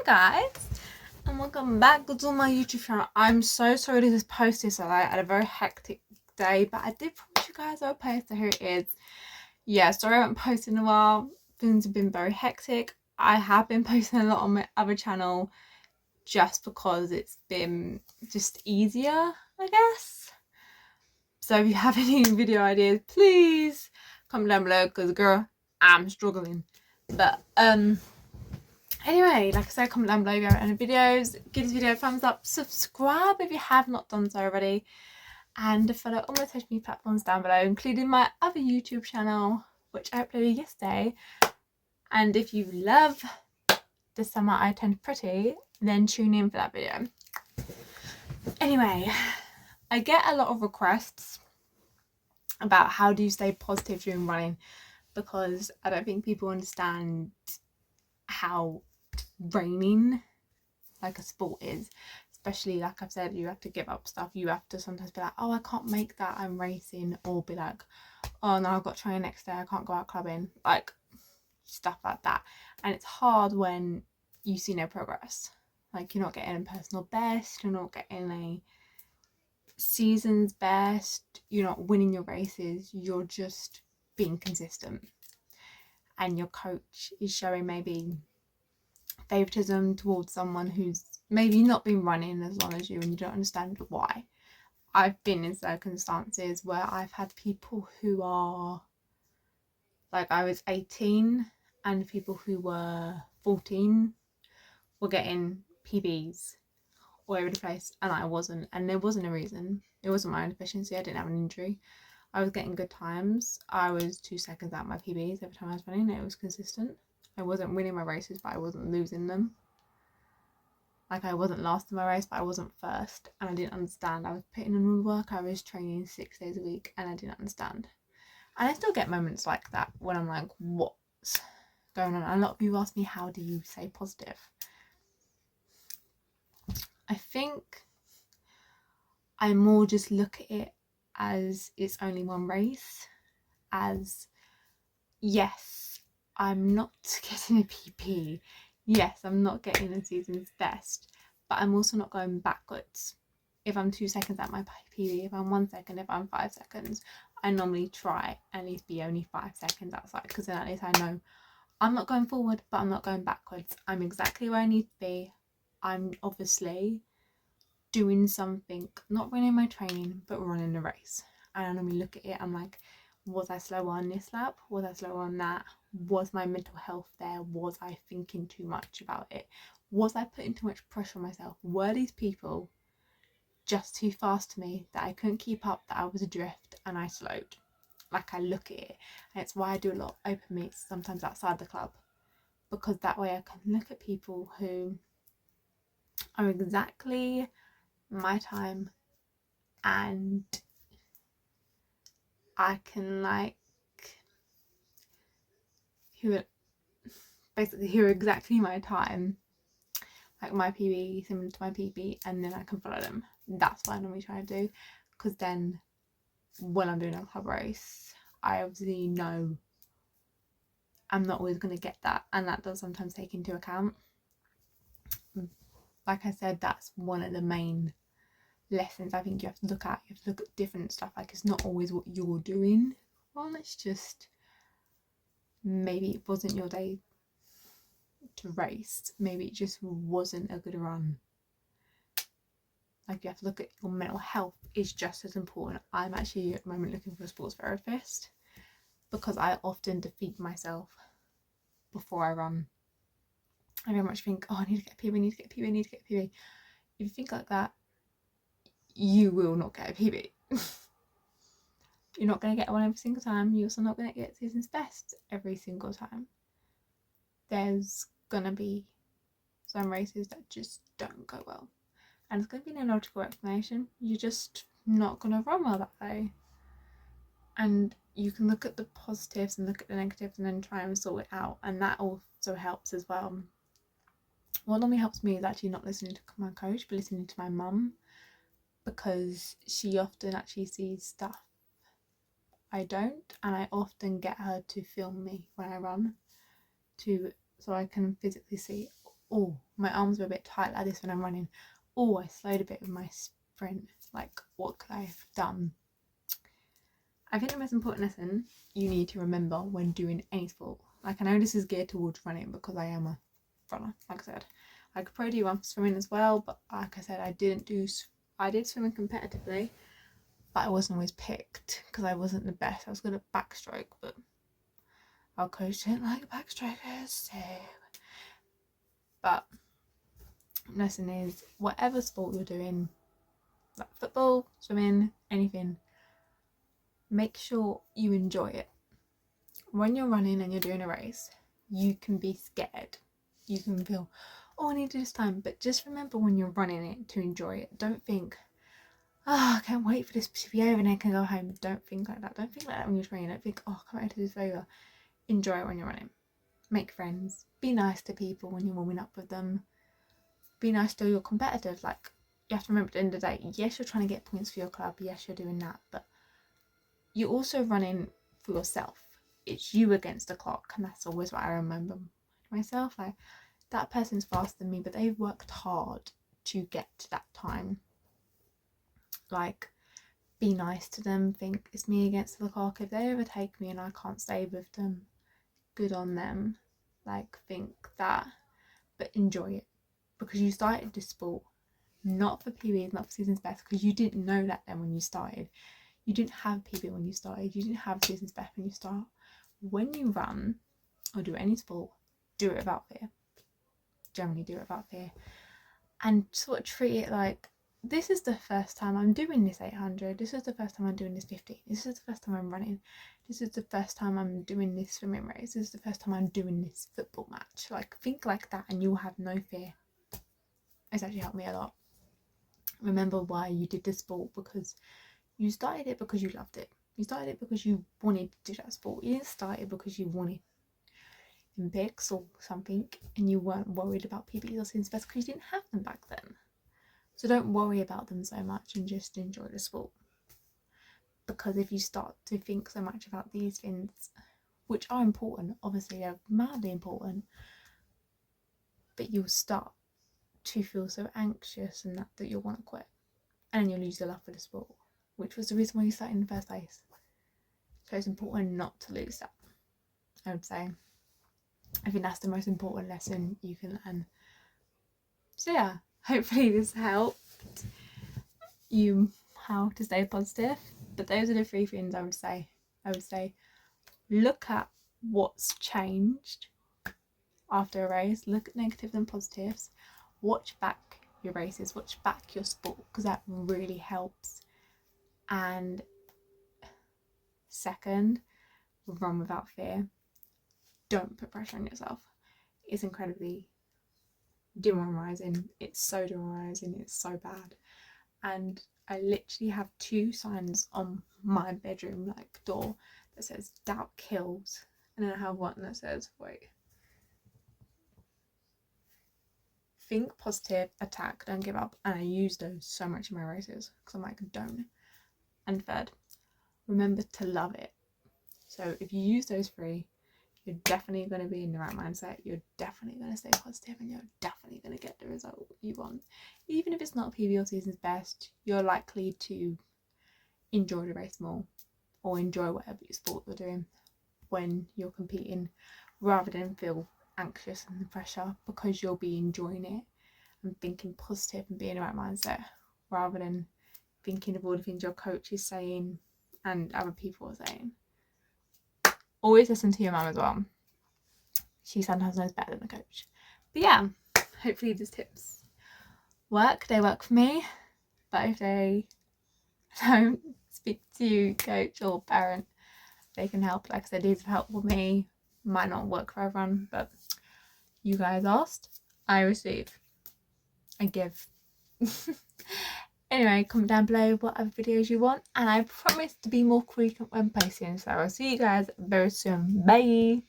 guys, and welcome back to my YouTube channel. I'm so sorry to just post this. I had a very hectic day, but I did promise you guys I'll post, so here it is. Yeah, sorry I haven't posted in a while. Things have been very hectic. I have been posting a lot on my other channel just because it's been just easier, I guess. So if you have any video ideas, please comment down below, because girl, I'm struggling. But anyway, like I said, comment down below if you have any videos. Give this video a thumbs up. Subscribe if you have not done so already. And follow all my social media platforms down below, including my other YouTube channel, which I uploaded yesterday. And if you love The Summer I Turned Pretty, then tune in for that video. Anyway, I get a lot of requests about how do you stay positive during running, because I don't think people understand how draining like a sport is. Especially, like I've said, you have to give up stuff. You have to sometimes be like, oh, I can't make that, I'm racing, or be like, oh no, I've got training next day, I can't go out clubbing, like stuff like that. And it's hard when you see no progress. Like, you're not getting a personal best, you're not getting a season's best, you're not winning your races, you're just being consistent. And your coach is showing maybe favoritism towards someone who's maybe not been running as long as you, and you don't understand why. I've been in circumstances where I've had people who are like, I was 18 and people who were 14 were getting PBs all over the place, and I wasn't, and there wasn't a reason. It wasn't my own deficiency, I didn't have an injury. I was getting good times. I was 2 seconds out my PBs every time I was running. It was consistent. I wasn't winning my races, but I wasn't losing them. Like, I wasn't last in my race, but I wasn't first, and I didn't understand. I was putting in all the work, I was training 6 days a week, and I didn't understand. And I still get moments like that when I'm like, what's going on? And a lot of people ask me, how do you stay positive? I think I more just look at it as it's only one race, as yes, I'm not getting a PP, yes, I'm not getting a season's best, but I'm also not going backwards. If I'm 2 seconds at my PB, if I'm 1 second, if I'm 5 seconds, I normally try at least be only 5 seconds outside, because then at least I know I'm not going forward, but I'm not going backwards. I'm exactly where I need to be. I'm obviously doing something, not running my training, but running the race. And I normally look at it, I'm like, was I slow on this lap? Was I slow on that? Was my mental health there? Was I thinking too much about it? Was I putting too much pressure on myself? Were these people just too fast to me that I couldn't keep up, that I was adrift and I slowed? Like, I look at it, and it's why I do a lot of open meets sometimes outside the club, because that way I can look at people who are exactly my time, and I can like who are exactly my time, like my PB, similar to my PB, and then I can follow them. That's what I normally try to do, because then when I'm doing a club race, I obviously know I'm not always going to get that, and that does sometimes take into account. Like I said, that's one of the main lessons I think you have to look at. You have to look at different stuff. Like, it's not always what you're doing. Well, it's just maybe it wasn't your day to race. Maybe it just wasn't a good run. Like, you have to look at your mental health is just as important. I'm actually at the moment looking for a sports therapist, because I often defeat myself before I run. I very much think, oh, I need to get a PB, I need to get a PB, I need to get a PB. If you think like that, you will not get a PB. You're not going to get one every single time. You're also not going to get season's best every single time. There's going to be some races that just don't go well. And it's going to be no logical explanation. You're just not going to run well that day. And you can look at the positives and look at the negatives and then try and sort it out. And that also helps as well. What normally helps me is actually not listening to my coach, but listening to my mum, because she often actually sees stuff I don't, and I often get her to film me when I run, so I can physically see oh, my arms were a bit tight like this when I'm running. Oh, I slowed a bit with my sprint. Like, what could I have done? I think the most important lesson you need to remember when doing any sport, like, I know this is geared towards running because I am a runner, like I said. I could probably do one for swimming as well, but like I said, I did swimming competitively, but I wasn't always picked because I wasn't the best. I was good at backstroke, but our coach didn't like backstrokers, so. But lesson is, whatever sport you're doing, like football, swimming, anything, make sure you enjoy it. When you're running and you're doing a race, you can be scared. You can feel, oh, I need to do this time. But just remember when you're running it to enjoy it. Don't think, oh, I can't wait for this to be over and I can go home. Don't think like that. Don't think like that when you're training. Don't think, oh, I can't wait to do this over. Enjoy it when you're running. Make friends. Be nice to people when you're warming up with them. Be nice to your competitors. Like, you have to remember at the end of the day, yes, you're trying to get points for your club. Yes, you're doing that. But you're also running for yourself. It's you against the clock, and that's always what I remember myself. Like, that person's faster than me, but they've worked hard to get to that time. Like, be nice to them. Think it's me against the clock. If they overtake me and I can't stay with them, good on them. Like, think that, but enjoy it, because you started this sport not for PBs, not for season's best, because you didn't know that then when you started. You didn't have PB when you started. You didn't have season's best when you start. When you run or do any sport, do it without fear. Generally do it without fear. And sort of treat it like, this is the first time I'm doing this 800. This is the first time I'm doing this 50. This is the first time I'm running. This is the first time I'm doing this swimming race. This is the first time I'm doing this football match. Like, think like that and you'll have no fear. It's actually helped me a lot. Remember why you did this sport, because you started it because you loved it. You started it because you wanted to do that sport. You didn't start it because you wanted Olympics or something and you weren't worried about PBs or season's best, because you didn't have them back then. So don't worry about them so much and just enjoy the sport. Because if you start to think so much about these things, which are important, obviously they're madly important, but you'll start to feel so anxious and that you'll want to quit, and you'll lose your love for the sport, which was the reason why you started in the first place. So it's important not to lose that, I would say. I think that's the most important lesson you can learn. So yeah, hopefully this helped you how to stay positive. But those are the 3 things I would say. I would say, look at what's changed after a race. Look at negatives and positives. Watch back your races. Watch back your sport, because that really helps. And second, run without fear. Don't put pressure on yourself. It's incredibly demoralising. It's so demoralising. It's so bad. And I literally have 2 signs on my bedroom door that says doubt kills, and then I have one that says, wait, think positive, attack, don't give up. And I use those so much in my races because I'm like, don't. And third, remember to love it. So if you use those 3, you're definitely going to be in the right mindset. You're definitely going to stay positive, and you're definitely going to get the result you want. Even if it's not PB or season's best, you're likely to enjoy the race more, or enjoy whatever sport you're doing when you're competing, rather than feel anxious and the pressure, because you'll be enjoying it and thinking positive and being in the right mindset, rather than thinking of all the things your coach is saying and other people are saying. Always listen to your mum as well. She sometimes knows better than the coach. But yeah, hopefully these tips work. They work for me. But if they don't, speak to you, coach or parent. They can help. Like I said, these have helped with me. Might not work for everyone, but you guys asked, I receive. I give. Anyway, comment down below what other videos you want, and I promise to be more frequent when posting. So I'll see you guys very soon. Bye.